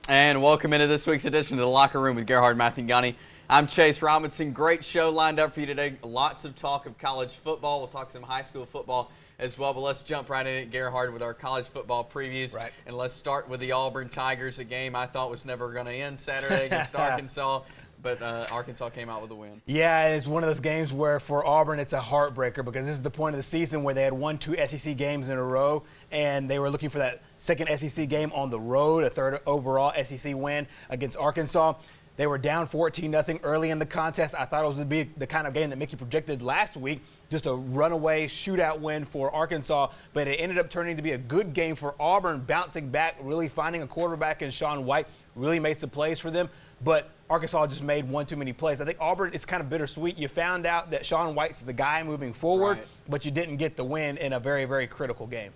And welcome into this week's edition of The Locker Room with Gerhard Mathangani. I'm Chase Robinson. Great show lined up for you today. Lots of talk of college football. We'll talk some high school football as well, but let's jump right in at Gerhard with our college football previews. Right. And let's start with the Auburn Tigers, a game I thought was never going to end Saturday against Arkansas. But Arkansas came out with a win. Yeah, it's one of those games where for Auburn it's a heartbreaker because this is the point of the season where they had won 2 SEC games in a row, and they were looking for that second SEC game on the road, a third overall SEC win against Arkansas. They were down 14-0 early in the contest. I thought it was going to be the kind of game that Mickey projected last week, just a runaway shootout win for Arkansas, but it ended up turning to be a good game for Auburn, bouncing back, really finding a quarterback in Sean White, really made some plays for them, but Arkansas just made one too many plays. I think Auburn is kind of bittersweet. You found out that Sean White's the guy moving forward, right, but you didn't get the win in a very, very critical game.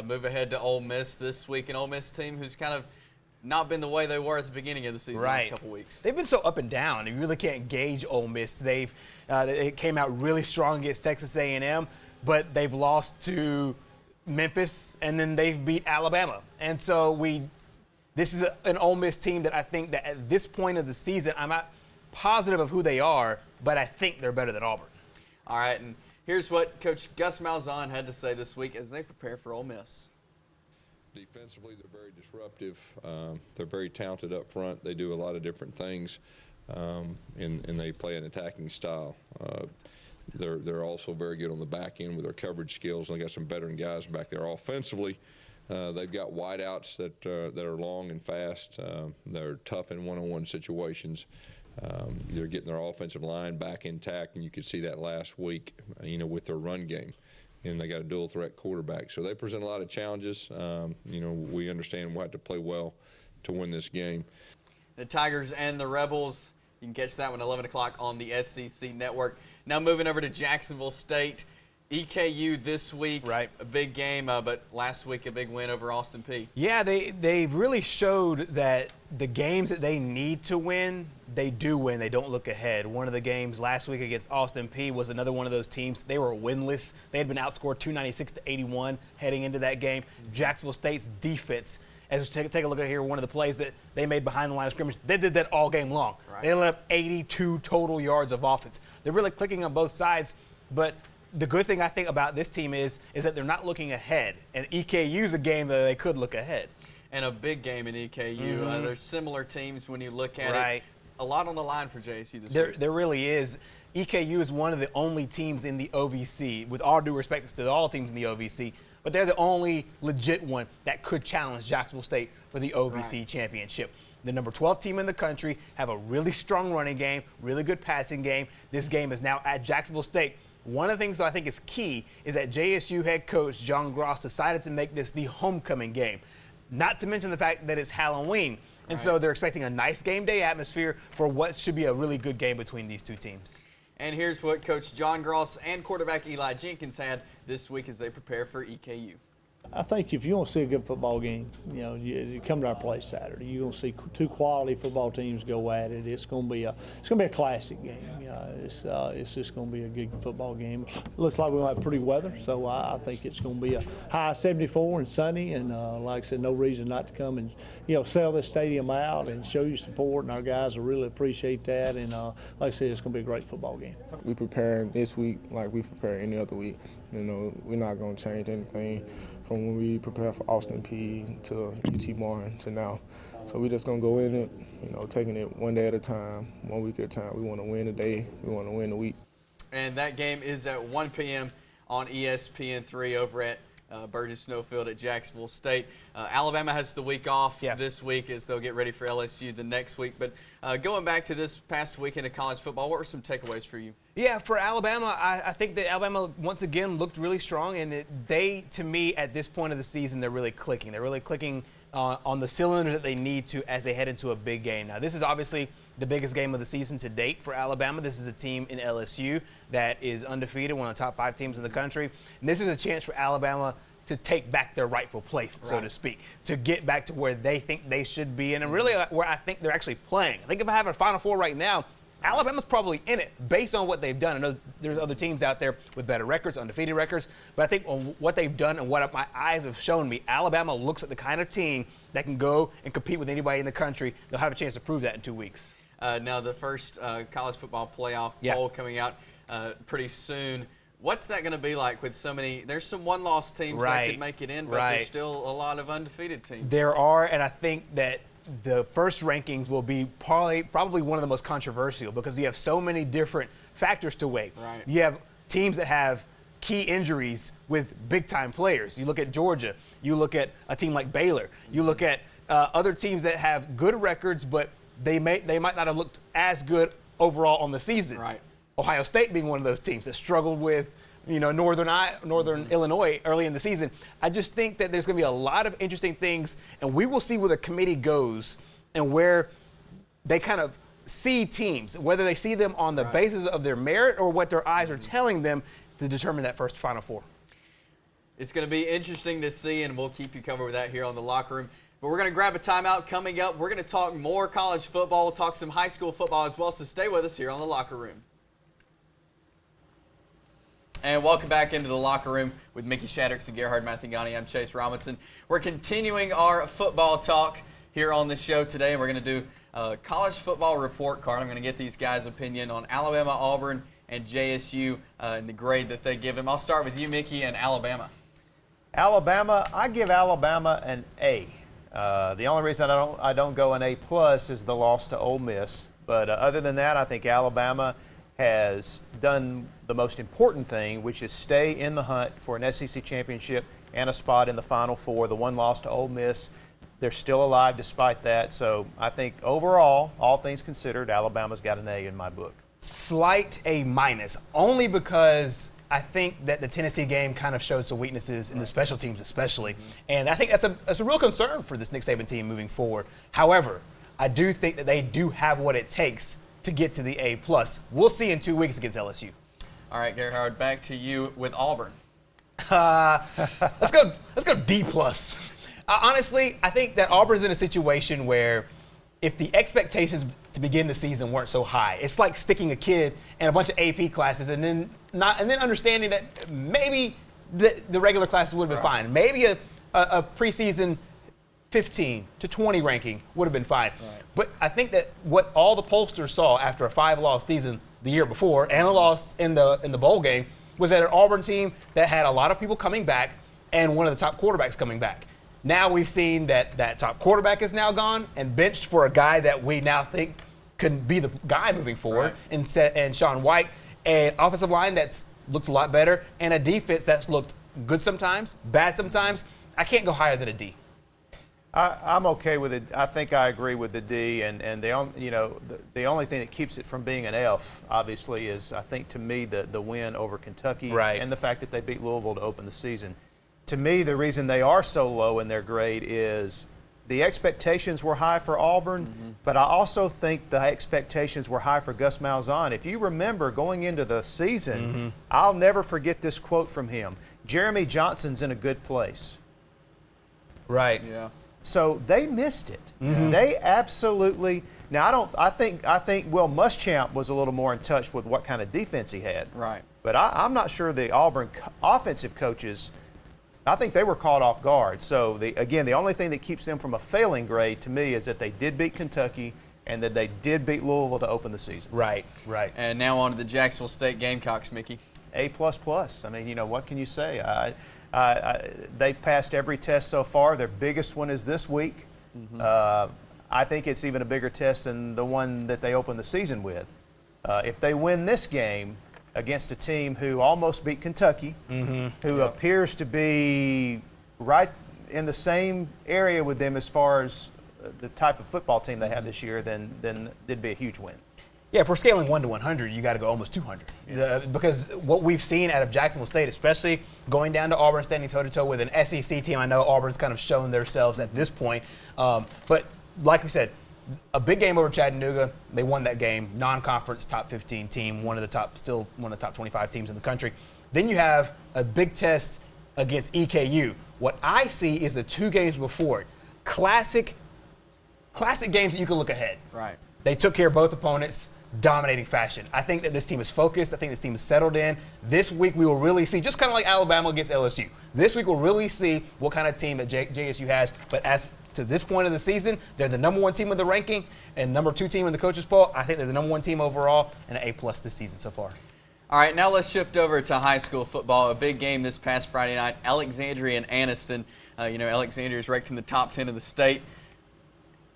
Move ahead to Ole Miss this week, an Ole Miss team who's kind of not been the way they were at the beginning of the season Right. last couple weeks. They've been so up and down. You really can't gauge Ole Miss. They came out really strong against Texas A&M, but they've lost to Memphis, and then they've beat Alabama. And so this is an Ole Miss team that I think that at this point of the season, I'm not positive of who they are, but I think they're better than Auburn. All right, and here's what Coach Gus Malzahn had to say this week as they prepare for Ole Miss. Defensively, they're very disruptive. They're very talented up front. They do a lot of different things, and they play an attacking style. They're also very good on the back end with their coverage skills, and they got some veteran guys back there. Offensively, they've got wideouts that are long and fast. They're tough in one-on-one situations. They're getting their offensive line back intact, and you could see that last week, with their run game. And they got a dual threat quarterback. So they present a lot of challenges. We understand we'll have to play well to win this game. The Tigers and the Rebels, you can catch that one at 11 o'clock on the SEC Network. Now moving over to Jacksonville State. EKU this week, right, a big game, but last week a big win over Austin Peay. Yeah, they really showed that the games that they need to win, they do win. They don't look ahead. One of the games last week against Austin Peay was another one of those teams. They were winless. They had been outscored 296-81 heading into that game. Jacksonville State's defense, as we take a look at here, one of the plays that they made behind the line of scrimmage, they did that all game long. Right. They ended up 82 total yards of offense. They're really clicking on both sides, but the good thing I think about this team is that they're not looking ahead, and EKU is a game that they could look ahead. And a big game in EKU. Mm-hmm. There's similar teams when you look at right. it. A lot on the line for JSU this week. There really is. EKU is one of the only teams in the OVC, with all due respect to all teams in the OVC, but they're the only legit one that could challenge Jacksonville State for the OVC championship. The number 12 team in the country, have a really strong running game, really good passing game. This game is now at Jacksonville State. One of the things that I think is key is that JSU head coach John Gross decided to make this the homecoming game, not to mention the fact that it's Halloween. And so they're expecting a nice game day atmosphere for what should be a really good game between these two teams. And here's what Coach John Gross and quarterback Eli Jenkins had this week as they prepare for EKU. I think if you want to see a good football game, you come to our place Saturday. You're going to see two quality football teams go at it. It's going to be a classic game. It's just going to be a good football game. It looks like we'll have pretty weather, so I think it's going to be a high 74 and sunny. And like I said, no reason not to come and sell this stadium out and show you support. And our guys will really appreciate that. And like I said, it's going to be a great football game. We prepare this week like we prepare any other week. We're not going to change anything from when we prepare for Austin Peay to UT Martin to now. So we're just going to go in it, taking it one day at a time, 1 week at a time. We want to win the day. We want to win the week. And that game is at 1 p.m. on ESPN3 over at Burgess Snowfield at Jacksonville State. Alabama has the week off this week as they'll get ready for LSU the next week. But going back to this past weekend of college football, what were some takeaways for you? Yeah, for Alabama, I think that Alabama once again looked really strong, and to me, at this point of the season, they're really clicking. They're really clicking on the cylinder that they need to as they head into a big game. Now, this is obviously the biggest game of the season to date for Alabama. This is a team in LSU that is undefeated, one of the top 5 teams in the country. And this is a chance for Alabama to take back their rightful place, so to speak, to get back to where they think they should be and really where I think they're actually playing. I think if I have a Final Four right now, Alabama's probably in it based on what they've done. I know there's other teams out there with better records, undefeated records, but I think on what they've done and what my eyes have shown me, Alabama looks like the kind of team that can go and compete with anybody in the country. They'll have a chance to prove that in 2 weeks. Now, the first college football playoff poll coming out pretty soon. What's that going to be like with so many? There's some one-loss teams that could make it in, but there's still a lot of undefeated teams. There are, and I think that the first rankings will be probably one of the most controversial because you have so many different factors to weigh. Right. You have teams that have key injuries with big-time players. You look at Georgia. You look at a team like Baylor. You look at other teams that have good records, but they might not have looked as good overall on the season. Right. Ohio State being one of those teams that struggled with, Northern Illinois early in the season. I just think that there's going to be a lot of interesting things, and we will see where the committee goes and where they kind of see teams, whether they see them on the basis of their merit or what their eyes are telling them to determine that first Final Four. It's going to be interesting to see, and we'll keep you covered with that here on The Locker Room. But we're going to grab a timeout. Coming up, we're going to talk more college football. We'll talk some high school football as well, so stay with us here on The Locker Room. And welcome back into The Locker Room with Mickey Shaddricks and Gerhard Mathigani. I'm Chase Robinson. We're continuing our football talk here on the show today. We're going to do a college football report card. I'm going to get these guys' opinion on Alabama, Auburn, and JSU and the grade that they give them. I'll start with you, Mickey, and Alabama. Alabama, I give Alabama an A. The only reason I don't go an A+ is the loss to Ole Miss. But other than that, I think Alabama has done the most important thing, which is stay in the hunt for an SEC championship and a spot in the Final Four. The one loss to Ole Miss, they're still alive despite that. So I think overall, all things considered, Alabama's got an A in my book. Slight A-, only because I think that the Tennessee game kind of showed some weaknesses in the special teams especially. And I think that's a real concern for this Nick Saban team moving forward. However, I do think that they do have what it takes to get to the A+. We'll see in 2 weeks against LSU. All right, Gerhard, back to you with Auburn. Let's go D+. Honestly, I think that Auburn's in a situation where if the expectations to begin the season weren't so high, it's like sticking a kid in a bunch of AP classes and then understanding that maybe the regular classes would have been fine. Maybe a preseason 15 to 20 ranking would have been fine. Right. But I think that what all the pollsters saw after a 5-loss season the year before and a loss in the bowl game was that an Auburn team that had a lot of people coming back and one of the top quarterbacks coming back. Now we've seen that top quarterback is now gone and benched for a guy that we now think could be the guy moving forward, and Sean White, an offensive line that's looked a lot better, and a defense that's looked good sometimes, bad sometimes. I can't go higher than a D. I'm okay with it. I think I agree with the D, and the only thing that keeps it from being an F, obviously, is I think to me the win over Kentucky and the fact that they beat Louisville to open the season. To me, the reason they are so low in their grade is the expectations were high for Auburn, but I also think the expectations were high for Gus Malzahn. If you remember going into the season, I'll never forget this quote from him. Jeremy Johnson's in a good place. Right. Yeah. So they missed it. They absolutely. Now I think Will Muschamp was a little more in touch with what kind of defense he had. Right. But I'm not sure the Auburn offensive coaches. I think they were caught off guard. So the only thing that keeps them from a failing grade to me is that they did beat Kentucky and that they did beat Louisville to open the season. Right. And now on to the Jacksonville State Gamecocks, Mickey. A++. I mean, what can you say? They've passed every test so far. Their biggest one is this week. I think it's even a bigger test than the one that they opened the season with. If they win this game against a team who almost beat Kentucky, who appears to be right in the same area with them as far as the type of football team they have this year, then it'd be a huge win. Yeah, if we're scaling 1 to 100, you got to go almost 200. Because what we've seen out of Jacksonville State, especially going down to Auburn, standing toe-to-toe with an SEC team, I know Auburn's kind of shown themselves at this point. But like we said, a big game over Chattanooga. They won that game. Non-conference top 15 team, one of the top 25 teams in the country. Then you have a big test against EKU. What I see is the 2 games before it. Classic games that you can look ahead. Right. They took care of both opponents. dominating fashion. I think that this team is focused. I think this team is settled in. This week we will really see, just kind of like Alabama against LSU, this week we'll really see what kind of team that JSU has. But as to this point of the season, they're the number 1 team in the ranking and number 2 team in the coaches poll. I think they're the number 1 team overall and an A+ this season so far. All right, now let's shift over to high school football. A big game this past Friday night, Alexandria and Anniston. Alexandria is ranked in the top 10 of the state.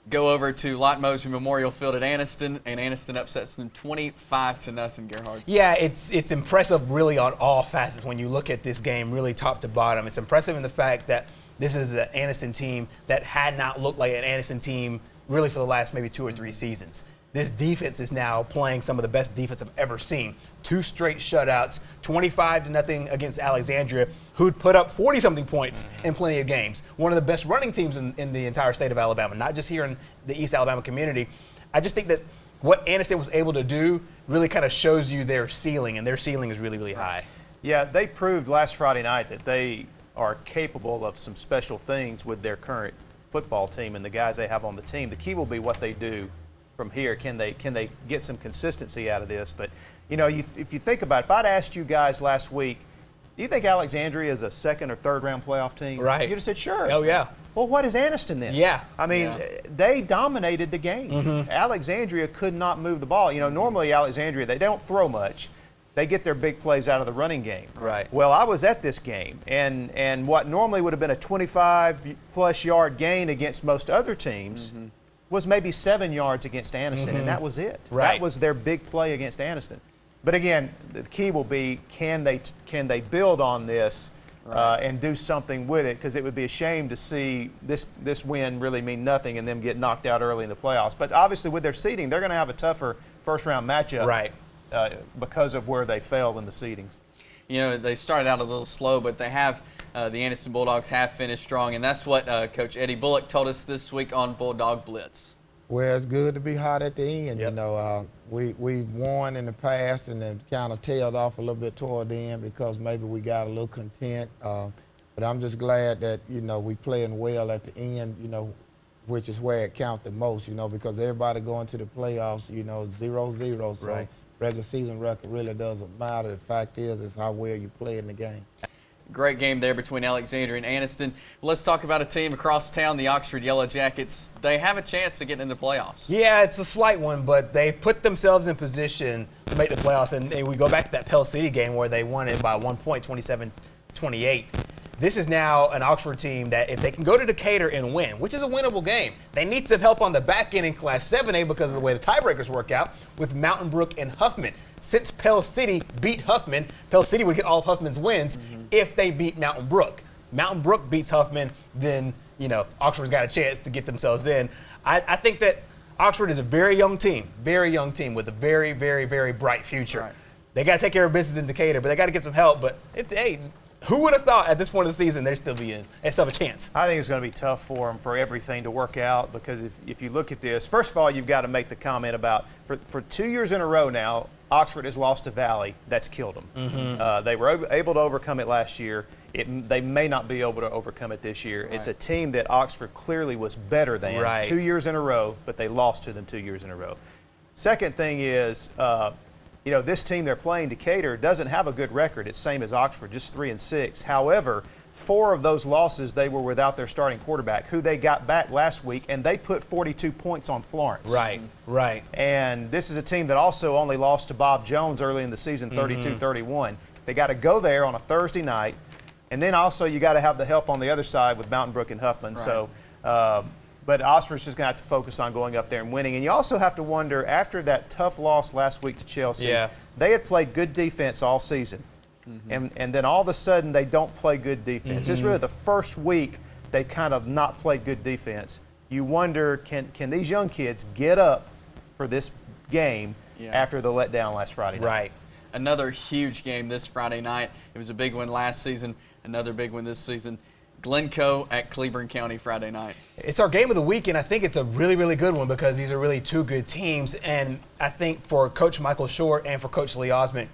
Go over to Lott Mosby Memorial Field at Anniston, and Anniston upsets them 25-0, Gerhard. Yeah, it's impressive really on all facets when you look at this game, really top to bottom. It's impressive in the fact that this is an Anniston team that had not looked like an Anniston team really for the last maybe 2 or 3 seasons. This defense is now playing some of the best defense I've ever seen. 2 straight shutouts, 25-0 against Alexandria, who'd put up 40-something points in plenty of games. One of the best running teams in the entire state of Alabama, not just here in the East Alabama community. I just think that what Anniston was able to do really kind of shows you their ceiling, and their ceiling is really, really high. Yeah, they proved last Friday night that they are capable of some special things with their current football team and the guys they have on the team. The key will be what they do from here. Can they get some consistency out of this? But, if you think about it, if I'd asked you guys last week, do you think Alexandria is a 2nd or 3rd round playoff team? Right. You'd have said, sure. Oh, yeah. Well, what is Anniston then? Yeah. I mean, they dominated the game. Alexandria could not move the ball. Normally Alexandria, they don't throw much. They get their big plays out of the running game. Right. Well, I was at this game, and what normally would have been a 25-plus yard gain against most other teams was maybe 7 yards against Anniston, and that was it. Right. That was their big play against Anniston. But again, the key will be can they build on this and do something with it, because it would be a shame to see this win really mean nothing and them get knocked out early in the playoffs. But obviously with their seeding, they're going to have a tougher first-round matchup. Right. Because of where they failed in the seedings. They started out a little slow, but they have the Anniston Bulldogs have finished strong, and that's what Coach Eddie Bullock told us this week on Bulldog Blitz. Well, it's good to be hot at the end. Yep. We've won in the past and then kind of tailed off a little bit toward the end because maybe we got a little content. But I'm just glad that we playing well at the end. Which is where it counts the most. Because everybody going to the playoffs. 0-0. So. Right. Regular season record really doesn't matter. The fact is how well you play in the game. Great game there between Alexandria and Anniston. Let's talk about a team across town, the Oxford Yellow Jackets. They have a chance to get into the playoffs. Yeah, it's a slight one, but they put themselves in position to make the playoffs. And we go back to that Pell City game where they won it by 1 point, 27-28. This is now an Oxford team that if they can go to Decatur and win, which is a winnable game, they need some help on the back end in Class 7A because of the way the tiebreakers work out with Mountain Brook and Huffman. Since Pell City beat Huffman, Pell City would get all of Huffman's wins if they beat Mountain Brook. Mountain Brook beats Huffman, then Oxford's got a chance to get themselves in. I think that Oxford is a very young team with a very, very, very bright future. Right. They got to take care of business in Decatur, but they got to get some help. But who would have thought at this point of the season they'd still be in? They still have a chance. I think it's going to be tough for them for everything to work out because if you look at this, first of all, you've got to make the comment about for 2 years in a row now, Oxford has lost to Valley. That's killed them. They were able to overcome it last year. They may not be able to overcome it this year. Right. It's a team that Oxford clearly was better than 2 years in a row, but they lost to them 2 years in a row. Second thing is, this team they're playing, Decatur, doesn't have a good record. It's same as Oxford, just 3-6. However, 4 of those losses, they were without their starting quarterback, who they got back last week, and they put 42 points on Florence. Right. And this is a team that also only lost to Bob Jones early in the season, 32-31. They got to go there on a Thursday night, and then also you got to have the help on the other side with Mountain Brook and Huffman. Right. So, but Oxford's just going to have to focus on going up there and winning. And you also have to wonder, after that tough loss last week to Chelsea, they had played good defense all season. And then all of a sudden they don't play good defense. It's really the first week they kind of not played good defense. You wonder, can these young kids get up for this game after the letdown last Friday night? Right. Another huge game this Friday night. It was a big one last season, another big one this season. Glencoe at Cleburne County Friday night. It's our game of the week, and I think it's a really, really good one because these are really 2 good teams. And I think for Coach Michael Short and for Coach Lee Osment,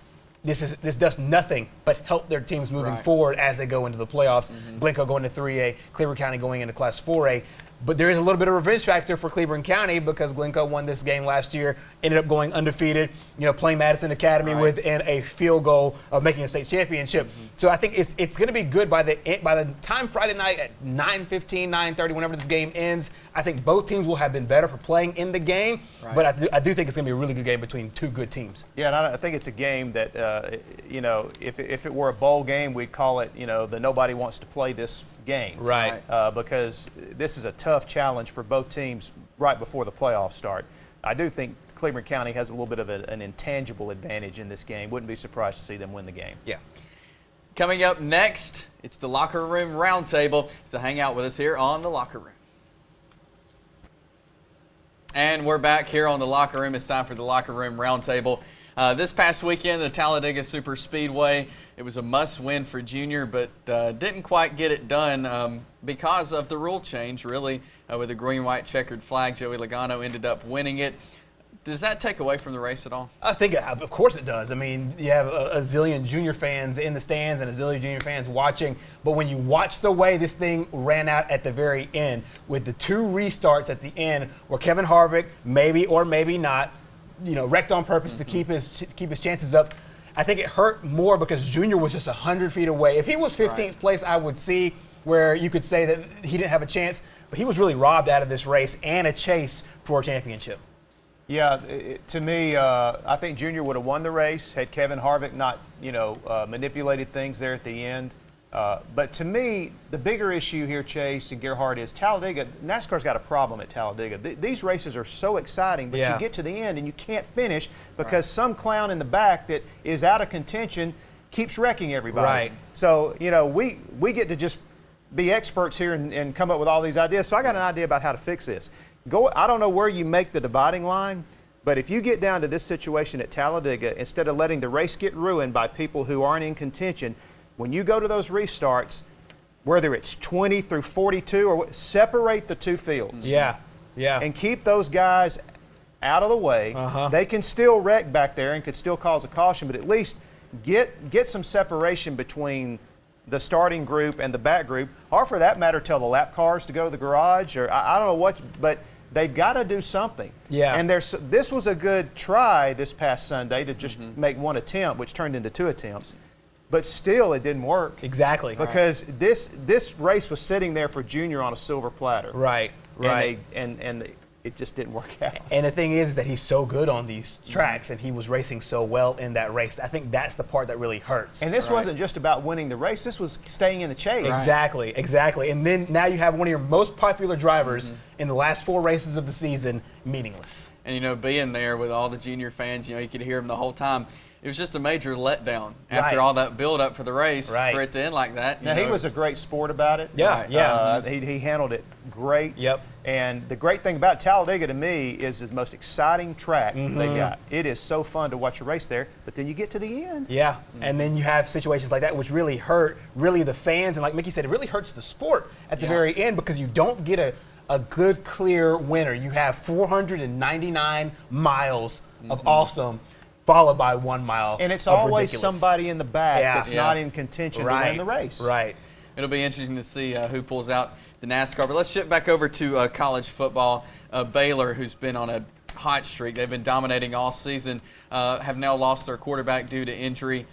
this does nothing but help their teams moving forward as they go into the playoffs. Glencoe going to 3A, Cleburne County going into Class 4A. But there is a little bit of revenge factor for Cleveland County because Glencoe won this game last year, ended up going undefeated, playing Madison Academy within a field goal of making a state championship. So I think it's going to be good by the time Friday night at 9:15, 9:30, whenever this game ends. I think both teams will have been better for playing in the game, but I do think it's going to be a really good game between two good teams. Yeah, and I think it's a game that, if it were a bowl game, we'd call it, the nobody wants to play this game. Right. Because this is a tough challenge for both teams right before the playoffs start. I do think Cleveland County has a little bit of an intangible advantage in this game. Wouldn't be surprised to see them win the game. Yeah. Coming up next, it's the Locker Room Roundtable. So hang out with us here on the Locker Room. And we're back here on the Locker Room. It's time for the Locker Room Roundtable. This past weekend, the Talladega Super Speedway, it was a must-win for Junior, but didn't quite get it done because of the rule change, really. With the green-white checkered flag, Joey Logano ended up winning it. Does that take away from the race at all? I think, of course it does. I mean, you have a zillion Junior fans in the stands and a zillion Junior fans watching. But when you watch the way this thing ran out at the very end, with the two restarts at the end, where Kevin Harvick, maybe or maybe not, wrecked on purpose to keep his chances up, I think it hurt more because Junior was just 100 feet away. If he was 15th place, I would see where you could say that he didn't have a chance. But he was really robbed out of this race and a chase for a championship. Yeah, to me, I think Junior would have won the race had Kevin Harvick not, manipulated things there at the end. But to me, the bigger issue here, Chase and Gerhard, is Talladega. NASCAR's got a problem at Talladega. These races are so exciting, but you get to the end and you can't finish because some clown in the back that is out of contention keeps wrecking everybody. Right. So, we get to just be experts here and come up with all these ideas. So I got an idea about how to fix this. I don't know where you make the dividing line, but if you get down to this situation at Talladega, instead of letting the race get ruined by people who aren't in contention, when you go to those restarts, whether it's 20 through 42 or separate the two fields. Yeah. And keep those guys out of the way. They can still wreck back there and could still cause a caution, but at least get some separation between the starting group and the back group, or for that matter, tell the lap cars to go to the garage, or I don't know what, but they've got to do something. Yeah. And this was a good try this past Sunday to just make one attempt, which turned into two attempts. But still, it didn't work. Exactly. Because this race was sitting there for Junior on a silver platter. Right. And it just didn't work out. And the thing is that he's so good on these tracks, and he was racing so well in that race. I think that's the part that really hurts. And this wasn't just about winning the race. This was staying in the chase. Exactly. And then now you have one of your most popular drivers in the last 4 races of the season meaningless. And, being there with all the Junior fans, you could hear him the whole time. It was just a major letdown after all that build-up for the race for it to end like that. Now, he was a great sport about it. He handled it great. Yep. And the great thing about Talladega to me is the most exciting track they got. It is so fun to watch a race there, but then you get to the end. Yeah, and then you have situations like that which really hurt the fans, and like Mickey said, it really hurts the sport at the very end because you don't get a good, clear winner. You have 499 miles of awesome, followed by 1 mile. And it's of always ridiculous. somebody in the back that's not in contention to win the race. Right. It'll be interesting to see who pulls out the NASCAR. But let's shift back over to college football. Baylor, who's been on a hot streak, they've been dominating all season, have now lost their quarterback due to injury.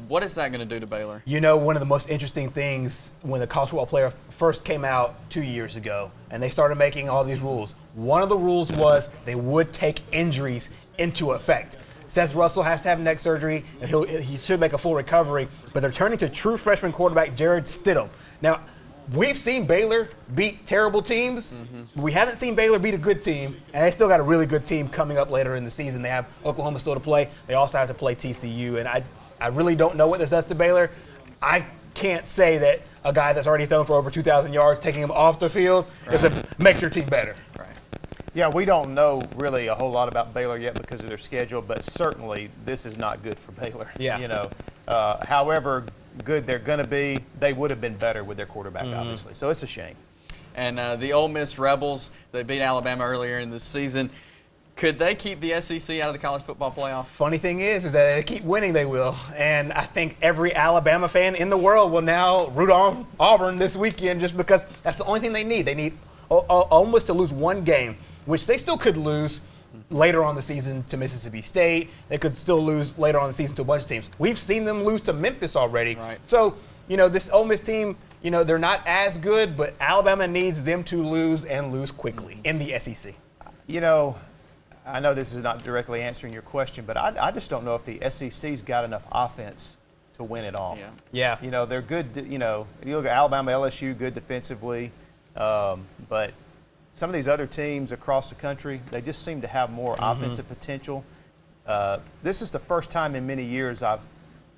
What is that going to do to Baylor? One of the most interesting things when the college football player first came out 2 years ago and they started making all these rules, one of the rules was they would take injuries into effect. Seth Russell has to have neck surgery, and he should make a full recovery, but they're turning to true freshman quarterback Jared Stidham. Now, we've seen Baylor beat terrible teams. We haven't seen Baylor beat a good team, and they still got a really good team coming up later in the season. They have Oklahoma still to play. They also have to play TCU, and I really don't know what this does to Baylor. I can't say that a guy that's already thrown for over 2,000 yards, taking him off the field, makes your team better. Right. Yeah, we don't know really a whole lot about Baylor yet because of their schedule, but certainly this is not good for Baylor. Yeah. However good they're going to be, they would have been better with their quarterback, obviously. So it's a shame. And the Ole Miss Rebels, they beat Alabama earlier in the season. Could they keep the SEC out of the college football playoff? Funny thing is that they keep winning, they will. And I think every Alabama fan in the world will now root on Auburn this weekend just because that's the only thing they need. They need Ole Miss to lose one game, which they still could lose later on the season to Mississippi State. They could still lose later on the season to a bunch of teams. We've seen them lose to Memphis already. Right. So, this Ole Miss team, they're not as good, but Alabama needs them to lose and lose quickly in the SEC. I know this is not directly answering your question, but I just don't know if the SEC's got enough offense to win it all. Yeah. They're good. You look at Alabama, LSU, good defensively, but some of these other teams across the country, they just seem to have more offensive potential. This is the first time in many years I've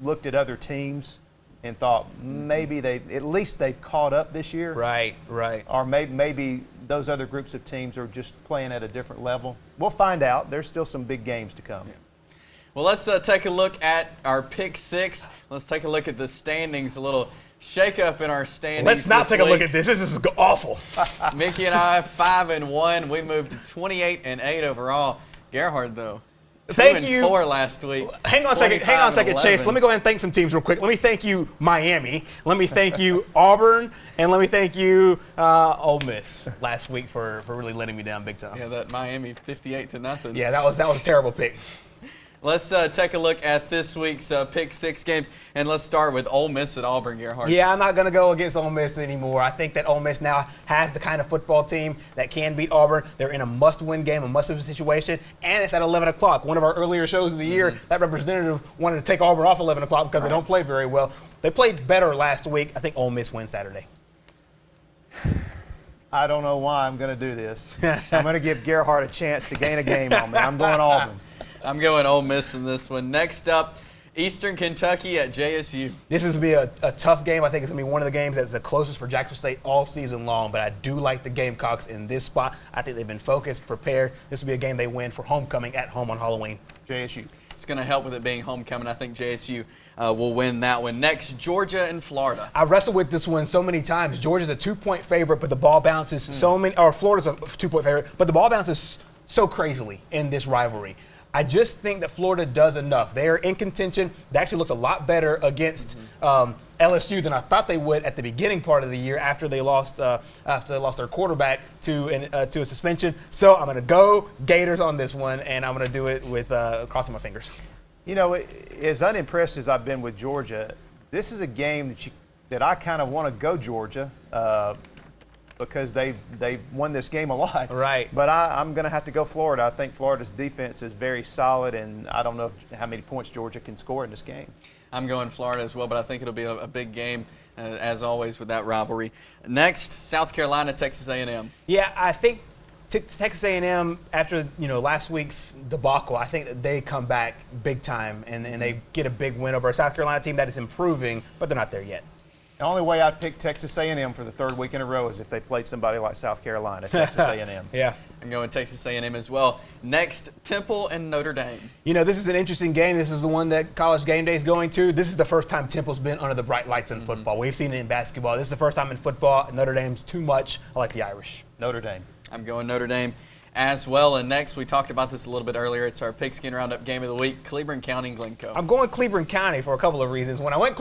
looked at other teams and thought maybe at least they've caught up this year. Right. Or maybe those other groups of teams are just playing at a different level. We'll find out. There's still some big games to come. Yeah. Well, let's take a lolook at our Pick 6. Let's take a look at the standings, a little shake-up in our standings. Let's not take a look at this. This is awful. Mickey and I, 5-1. We moved to 28-8 overall. Gerhard, though, 2-4 last week. Hang on a second, Chase. Let me go ahead and thank some teams real quick. Let me thank you, Miami. Let me thank you, Auburn. And let me thank you, Ole Miss, last week for really letting me down big time. Yeah, that Miami 58-0. Yeah, that was a terrible pick. Let's take a look at this week's Pick 6 games, and let's start with Ole Miss at Auburn, Gerhard. Yeah, I'm not going to go against Ole Miss anymore. I think that Ole Miss now has the kind of football team that can beat Auburn. They're in a must-win game, a must-win situation, and it's at 11 o'clock. One of our earlier shows of the year, that representative wanted to take Auburn off 11 o'clock because they don't play very well. They played better last week. I think Ole Miss wins Saturday. I don't know why I'm going to do this. I'm going to give Gerhard a chance to gain a game on me. I'm going Auburn. I'm going Ole Miss in this one. Next up, Eastern Kentucky at JSU. This is going to be a tough game. I think it's going to be one of the games that's the closest for Jacksonville State all season long, but I do like the Gamecocks in this spot. I think they've been focused, prepared. This will be a game they win for homecoming at home on Halloween. JSU. It's going to help with it being homecoming. I think JSU will win that one. Next, Georgia and Florida. I wrestled with this one so many times. Georgia's a 2-point favorite, but the ball bounces Florida's a 2-point favorite, but the ball bounces so crazily in this rivalry. I just think that Florida does enough. They are in contention. They actually looked a lot better against LSU than I thought they would at the beginning part of the year after they lost their quarterback to a suspension. So I'm going to go Gators on this one, and I'm going to do it with crossing my fingers. As unimpressed as I've been with Georgia, this is a game that I kind of want to go Georgia. Because they've won this game a lot. Right. But I'm going to have to go Florida. I think Florida's defense is very solid, and I don't know how many points Georgia can score in this game. I'm going Florida as well, but I think it'll be a big game, as always, with that rivalry. Next, South Carolina, Texas A&M. Yeah, I think Texas A&M, after last week's debacle, I think that they come back big time, and they get a big win over a South Carolina team that is improving, but they're not there yet. The only way I'd pick Texas A&M for the third week in a row is if they played somebody like South Carolina, Texas A&M. Yeah. I'm going Texas A&M as well. Next, Temple and Notre Dame. This is an interesting game. This is the one that College Game Day is going to. This is the first time Temple's been under the bright lights in football. We've seen it in basketball. This is the first time in football. Notre Dame's too much. I like the Irish. Notre Dame. I'm going Notre Dame as well. And next, we talked about this a little bit earlier. It's our Pigskin Roundup game of the week, Cleveland County and Glencoe. I'm going Cleveland County for a couple of reasons. When I went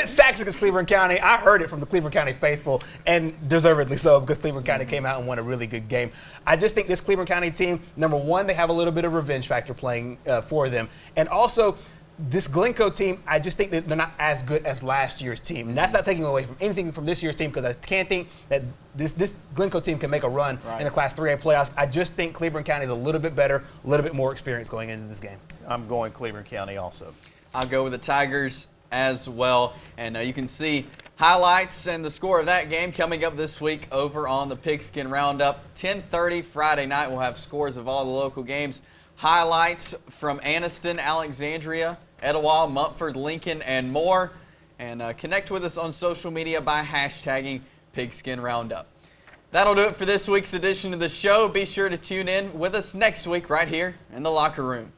Sachs against Cleveland County, I heard it from the Cleveland County faithful, and deservedly so, because Cleveland County came out and won a really good game. I just think this Cleveland County team, number one, they have a little bit of revenge factor playing for them. And also, this Glencoe team, I just think that they're not as good as last year's team. And that's not taking away from anything from this year's team, because I can't think that this Glencoe team can make a run in the Class 3A playoffs. I just think Cleveland County is a little bit better, a little bit more experience going into this game. I'm going Cleveland County also. I'll go with the Tigers as well. And you can see highlights and the score of that game coming up this week over on the Pigskin Roundup. 10:30 Friday night, we'll have scores of all the local games. Highlights from Anniston, Alexandria, Etowah, Mumford, Lincoln, and more. And connect with us on social media by hashtagging Pigskin Roundup. That'll do it for this week's edition of the show. Be sure to tune in with us next week right here in the locker room.